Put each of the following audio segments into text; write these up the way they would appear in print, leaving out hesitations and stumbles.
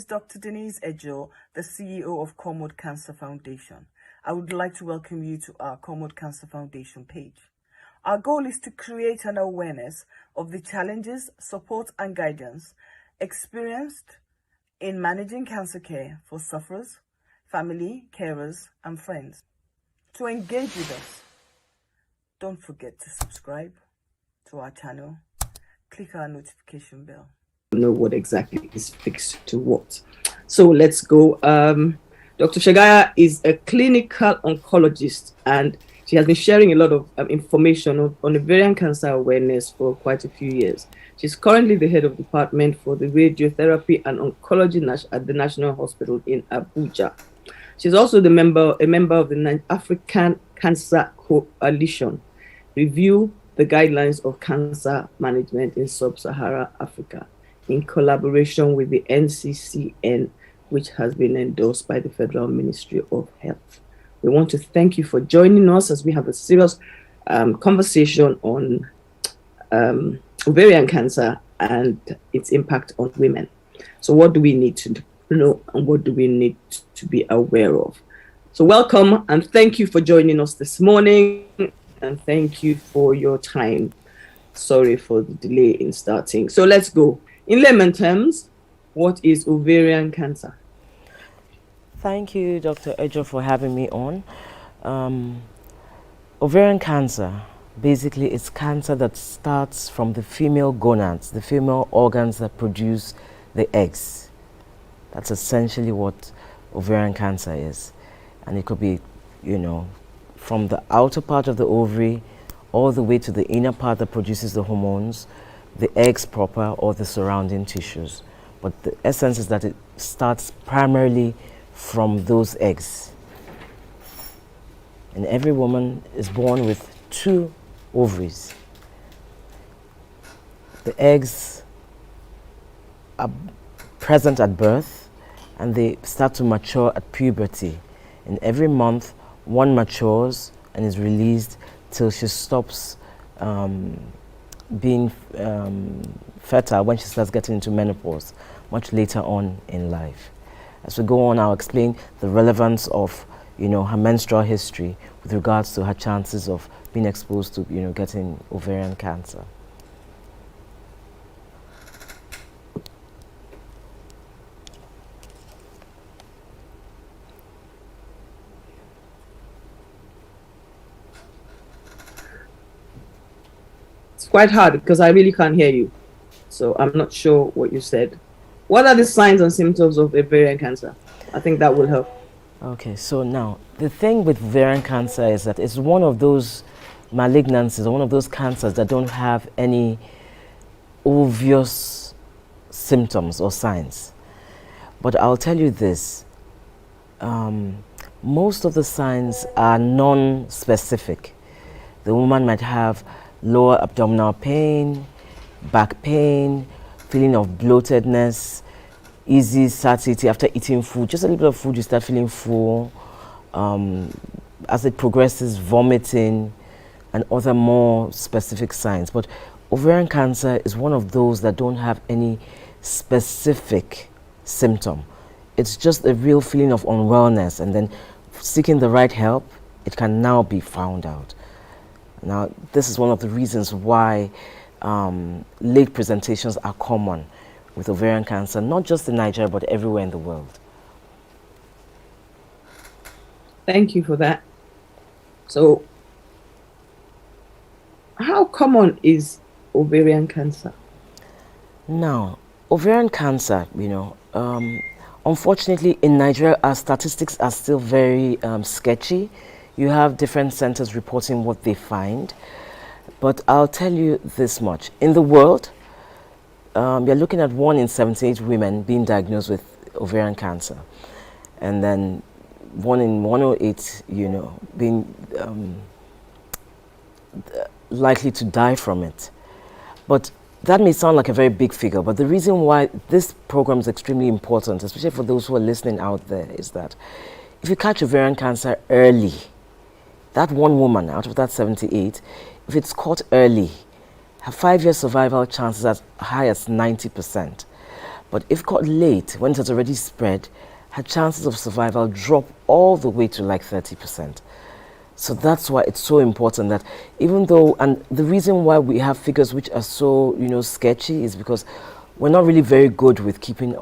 Dr. Denise Ejo, the CEO of Cornwall Cancer Foundation. I would like to welcome you to our Cornwall Cancer Foundation page. Our goal is to create an awareness of the challenges, support and guidance experienced in managing cancer care for sufferers, family, carers and friends. To engage with us, don't forget to subscribe to our channel. Click our notification bell. Know what exactly is fixed to what. So let's go. Dr. Shagaya is a clinical oncologist and she has been sharing a lot of information on ovarian cancer awareness for quite a few years. She's currently the head of department for the radiotherapy and oncology at the National Hospital in Abuja. She's also a member of the African Cancer Coalition, review the guidelines of cancer management in sub-Saharan Africa, in collaboration with the NCCN, which has been endorsed by the Federal Ministry of Health. We want to thank you for joining us as we have a serious conversation on ovarian cancer and its impact on women. So what do we need to know and what do we need to be aware of? So welcome and thank you for joining us this morning and thank you for your time. Sorry for the delay in starting. So let's go. In layman terms, what is ovarian cancer? Thank you, Dr. Ejo, for having me on. Ovarian cancer, basically, is cancer that starts from the female gonads, the female organs that produce the eggs. That's essentially what ovarian cancer is. And it could be, from the outer part of the ovary all the way to the inner part that produces the hormones, the eggs proper, or the surrounding tissues. But the essence is that it starts primarily from those eggs. And every woman is born with 2 ovaries. The eggs are present at birth and they start to mature at puberty. And every month, one matures and is released till she stops being fertile when she starts getting into menopause, much later on in life. As we go on, I'll explain the relevance of, her menstrual history with regards to her chances of being exposed to, getting ovarian cancer. Quite hard because I really can't hear you. So I'm not sure what you said. What are the signs and symptoms of ovarian cancer? I think that will help. Okay, so now the thing with ovarian cancer is that it's one of those malignancies or one of those cancers that don't have any obvious symptoms or signs. But I'll tell you this, most of the signs are non-specific. The woman might have lower abdominal pain, back pain, feeling of bloatedness, easy satiety after eating food. Just a little bit of food, you start feeling full. As it progresses, vomiting, and other more specific signs. But ovarian cancer is one of those that don't have any specific symptom. It's just a real feeling of unwellness, and then seeking the right help, it can now be found out. Now, this is one of the reasons why late presentations are common with ovarian cancer, not just in Nigeria, but everywhere in the world. Thank you for that. So, how common is ovarian cancer? Now, ovarian cancer, unfortunately in Nigeria, our statistics are still very sketchy. You have different centers reporting what they find. But I'll tell you this much. In the world, you're looking at 1 in 78 women being diagnosed with ovarian cancer. And then 1 in 108, being likely to die from it. But that may sound like a very big figure, but the reason why this program is extremely important, especially for those who are listening out there, is that if you catch ovarian cancer early, that one woman out of that 78, if it's caught early, her 5-year survival chances are as high as 90%. But if caught late, when it has already spread, her chances of survival drop all the way to like 30%. So that's why it's so important that even though, and the reason why we have figures which are so, sketchy is because we're not really very good with keeping,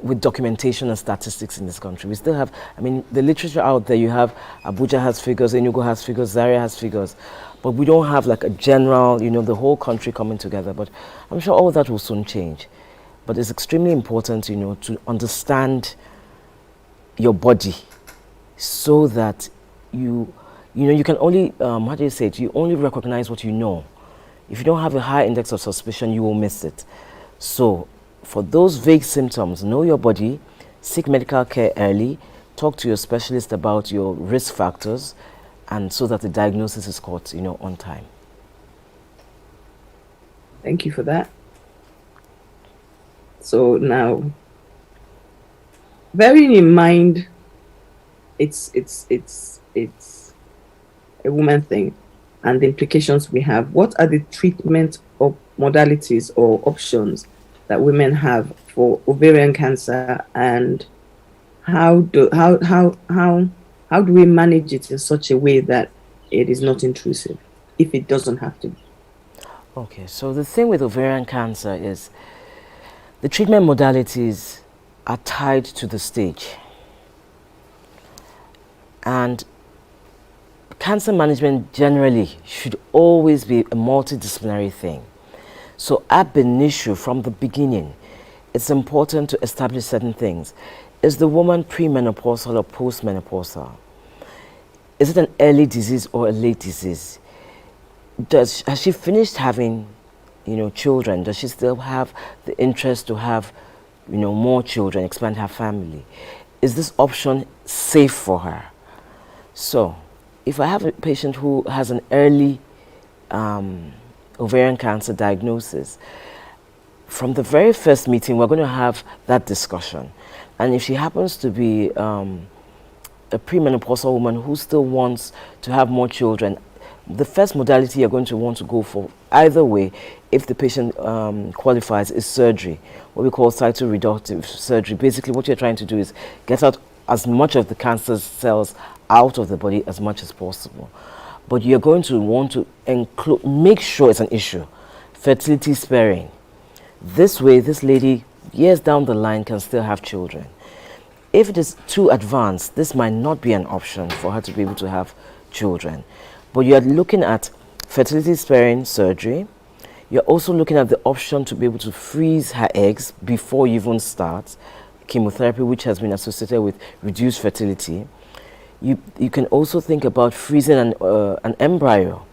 with documentation and statistics in this country. We still have, the literature out there, you have Abuja has figures, Enugu has figures, Zaria has figures, but we don't have like a general, the whole country coming together. But I'm sure all that will soon change. But it's extremely important, to understand your body so that you can only, how do you say it? You only recognize what you know. If you don't have a high index of suspicion, you will miss it. So for those vague symptoms, know your body, seek medical care early, talk to your specialist about your risk factors, and so that the diagnosis is caught, on time. Thank you for that. So now, bearing in mind, it's a woman thing, and the implications we have. What are the treatment or modalities or options that women have for ovarian cancer, and how do we manage it in such a way that it is not intrusive, if it doesn't have to be? Okay, so the thing with ovarian cancer is the treatment modalities are tied to the stage. And cancer management generally should always be a multidisciplinary thing. So ab initio, from the beginning, it's important to establish certain things. Is the woman premenopausal or postmenopausal? Is it an early disease or a late disease? Has she finished having, children? Does she still have the interest to have, more children, expand her family? Is this option safe for her? So, if I have a patient who has an early ovarian cancer diagnosis, from the very first meeting, we're going to have that discussion. And if she happens to be a premenopausal woman who still wants to have more children, the first modality you're going to want to go for, either way, if the patient qualifies, is surgery, what we call cytoreductive surgery. Basically, what you're trying to do is get out as much of the cancer cells out of the body as much as possible. But you're going to want to make sure it's an issue. Fertility sparing. This way, this lady, years down the line, can still have children. If it is too advanced, this might not be an option for her to be able to have children. But you're looking at fertility sparing surgery. You're also looking at the option to be able to freeze her eggs before you even start chemotherapy, which has been associated with reduced fertility. You can also think about freezing an embryo,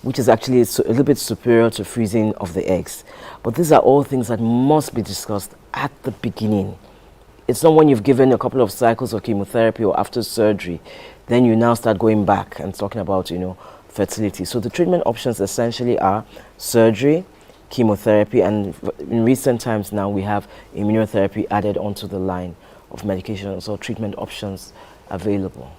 which is actually a little bit superior to freezing of the eggs. But these are all things that must be discussed at the beginning. It's not when you've given a couple of cycles of chemotherapy or after surgery, then you now start going back and talking about, fertility. So the treatment options essentially are surgery, chemotherapy, and in recent times now we have immunotherapy added onto the line of medications or treatment options available.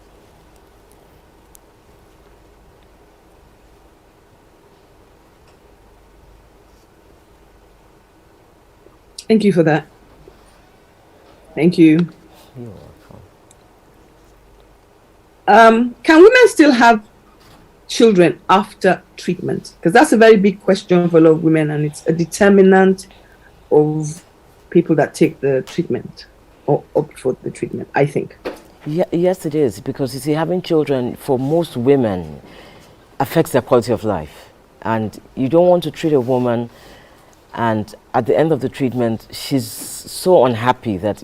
Thank you for that. Thank you. You're welcome. Can women still have children after treatment? Because that's a very big question for a lot of women, and it's a determinant of people that take the treatment or opt for the treatment, I think. Yeah, yes, it is, because you see, having children for most women affects their quality of life. And you don't want to treat a woman and at the end of the treatment, she's so unhappy that,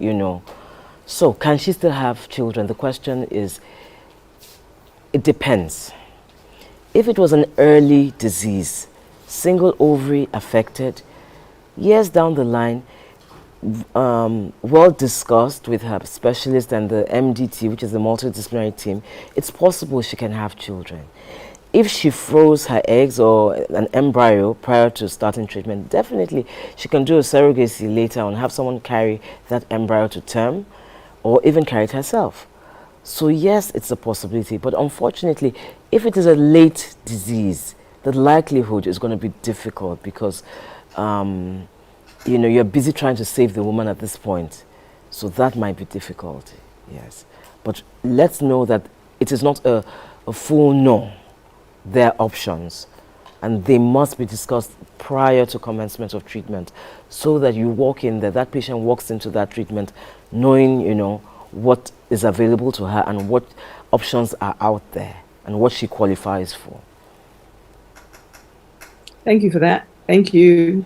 So can she still have children? The question is, it depends. If it was an early disease, single ovary affected, years down the line, well discussed with her specialist and the MDT, which is the multidisciplinary team, it's possible she can have children. If she froze her eggs or an embryo prior to starting treatment, definitely she can do a surrogacy later on, have someone carry that embryo to term, or even carry it herself. So yes, it's a possibility, but unfortunately, if it is a late disease, the likelihood is going to be difficult because you know, you're busy trying to save the woman at this point. So that might be difficult, yes. But let's know that it is not a full no. There are options, and they must be discussed prior to commencement of treatment, so that you walk in there, that patient walks into that treatment knowing, you know, what is available to her and what options are out there and what she qualifies for. Thank you for that. Thank you.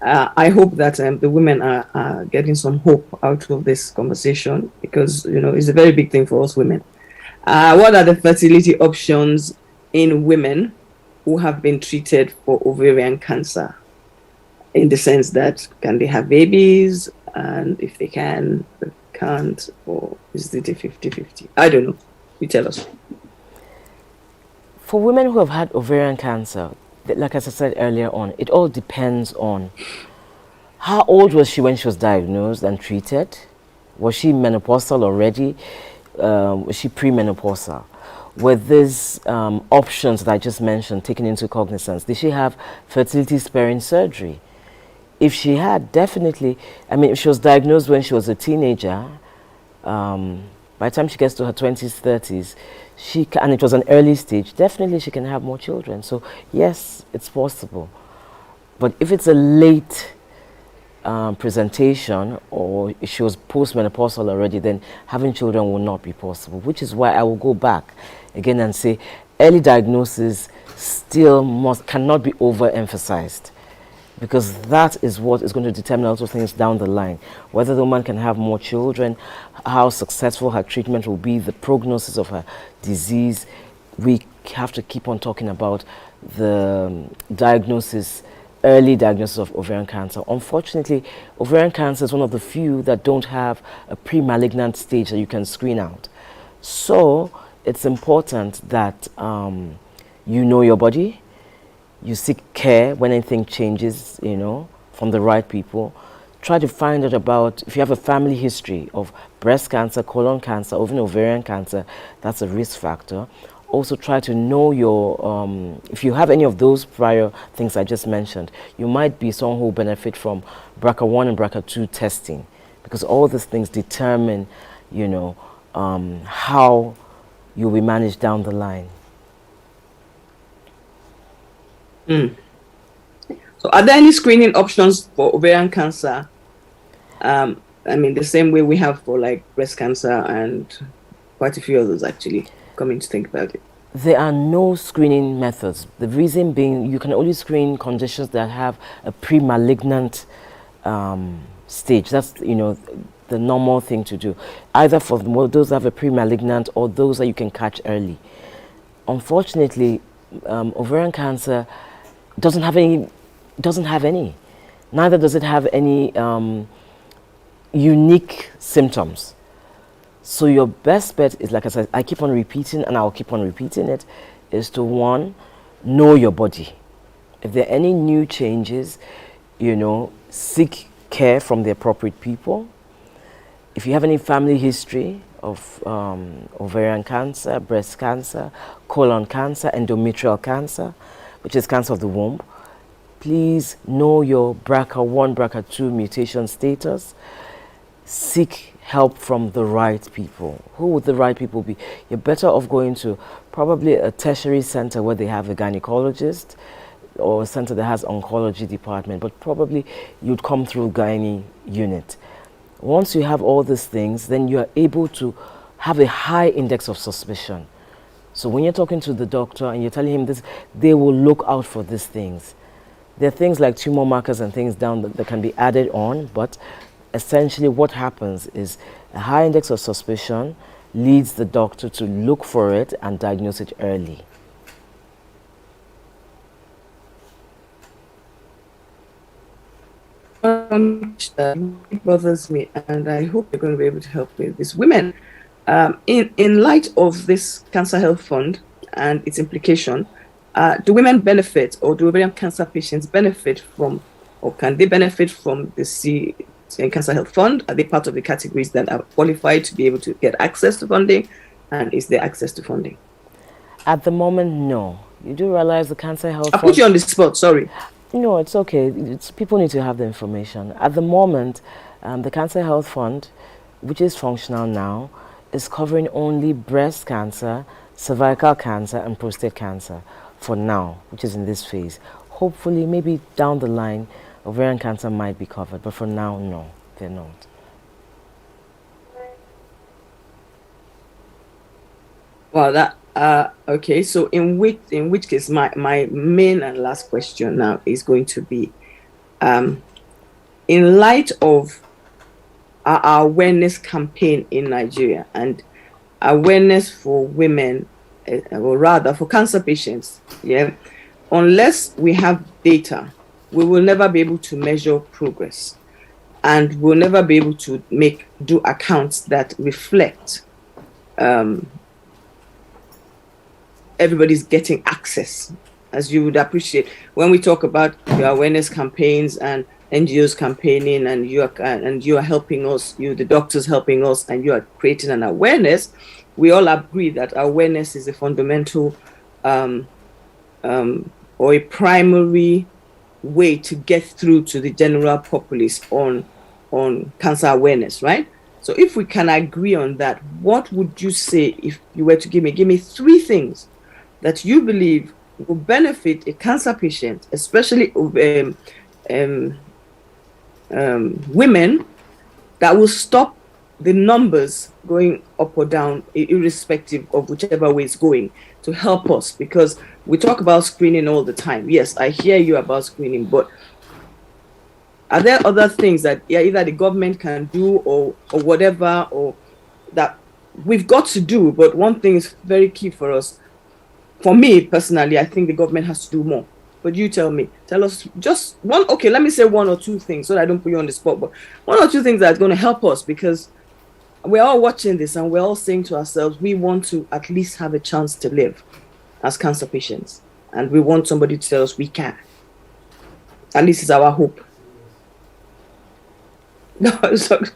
I hope that the women are getting some hope out of this conversation, because, you know, it's a very big thing for us women. What are the fertility options in women who have been treated for ovarian cancer? In the sense that, can they have babies? And if they can, they can't, or is it a 50-50? I don't know. You tell us. For women who have had ovarian cancer, like as I said earlier on, it all depends on how old was she when she was diagnosed and treated. Was she menopausal already? Was she premenopausal? Were these options that I just mentioned taken into cognizance? Did she have fertility sparing surgery? If she had, definitely, I mean, if she was diagnosed when she was a teenager, by the time she gets to her 20s, 30s, and it was an early stage, definitely she can have more children. So yes, it's possible. But if it's a late presentation, or if she was postmenopausal already, then having children will not be possible, which is why I will go back again and say early diagnosis still cannot be overemphasized, because that is what is going to determine a lot of things down the line. Whether the woman can have more children, how successful her treatment will be, the prognosis of her disease. We have to keep on talking about the diagnosis, early diagnosis of ovarian cancer. Unfortunately, ovarian cancer is one of the few that don't have a pre-malignant stage that you can screen out. So it's important that you know your body, you seek care when anything changes, you know, from the right people. Try to find out about, if you have a family history of breast cancer, colon cancer, or even ovarian cancer, that's a risk factor. Also try to know your, if you have any of those prior things I just mentioned, you might be someone who will benefit from BRCA1 and BRCA2 testing, because all these things determine, you know, how you'll be managed down the line. So are there any screening options for ovarian cancer? I mean, the same way we have for like breast cancer and quite a few others, actually, coming to think about it. There are no screening methods. The reason being, you can only screen conditions that have a pre-malignant stage. That's, you know, the normal thing to do, either for those that have a pre-malignant or those that you can catch early. Unfortunately, ovarian cancer doesn't have any. Neither does it have any unique symptoms. So your best bet is, like I said, I keep on repeating, and I'll keep on repeating it, is to, one, know your body. If there are any new changes, you know, seek care from the appropriate people. If you have any family history of ovarian cancer, breast cancer, colon cancer, endometrial cancer, which is cancer of the womb, please know your BRCA1, BRCA2 mutation status. Seek help from the right people. Who would the right people be? You're better off going to probably a tertiary center where they have a gynecologist, or a center that has oncology department, but probably you'd come through gynae unit. Once you have all these things, then you are able to have a high index of suspicion. So when you're talking to the doctor and you're telling him this, they will look out for these things. There are things like tumor markers and things down that can be added on, but essentially what happens is a high index of suspicion leads the doctor to look for it and diagnose it early. It bothers me, and I hope you're going to be able to help me with this. Women, in light of this Cancer Health Fund and its implication, do women benefit, or do ovarian cancer patients benefit from, or can they benefit from the Cancer Health Fund? Are they part of the categories that are qualified to be able to get access to funding? And is there access to funding? At the moment, no. You do realize the Cancer Health Fund... I put you on the spot, sorry. No, it's okay. People need to have the information. At the moment, the Cancer Health Fund, which is functional now, is covering only breast cancer, cervical cancer, and prostate cancer for now, which is in this phase. Hopefully, maybe down the line, ovarian cancer might be covered, but for now, no, they're not. Well, that okay. So in which case, my main and last question now is going to be, in light of our awareness campaign in Nigeria and awareness for women, or rather for cancer patients, yeah, unless we have data, we will never be able to measure progress, and we'll never be able to do accounts that reflect everybody's getting access, as you would appreciate. When we talk about your awareness campaigns and NGOs campaigning, and you are helping us, the doctors helping us, and you are creating an awareness, we all agree that awareness is a fundamental or a primary way to get through to the general populace on cancer awareness, right? So if we can agree on that, what would you say if you were to give me 3 things that you believe will benefit a cancer patient, especially women, that will stop the numbers going up or down, irrespective of whichever way it's going, to help us? Because we talk about screening all the time. Yes, I hear you about screening, but are there other things that either the government can do or whatever, or that we've got to do? But one thing is very key for us. For me personally, I think the government has to do more. But you tell us just one. Okay, let me say 1 or 2 things so that I don't put you on the spot. But 1 or 2 things that's going to help us, because we're all watching this and we're all saying to ourselves, we want to at least have a chance to live as cancer patients, and we want somebody to tell us we can. At least it's our hope. No, sorry.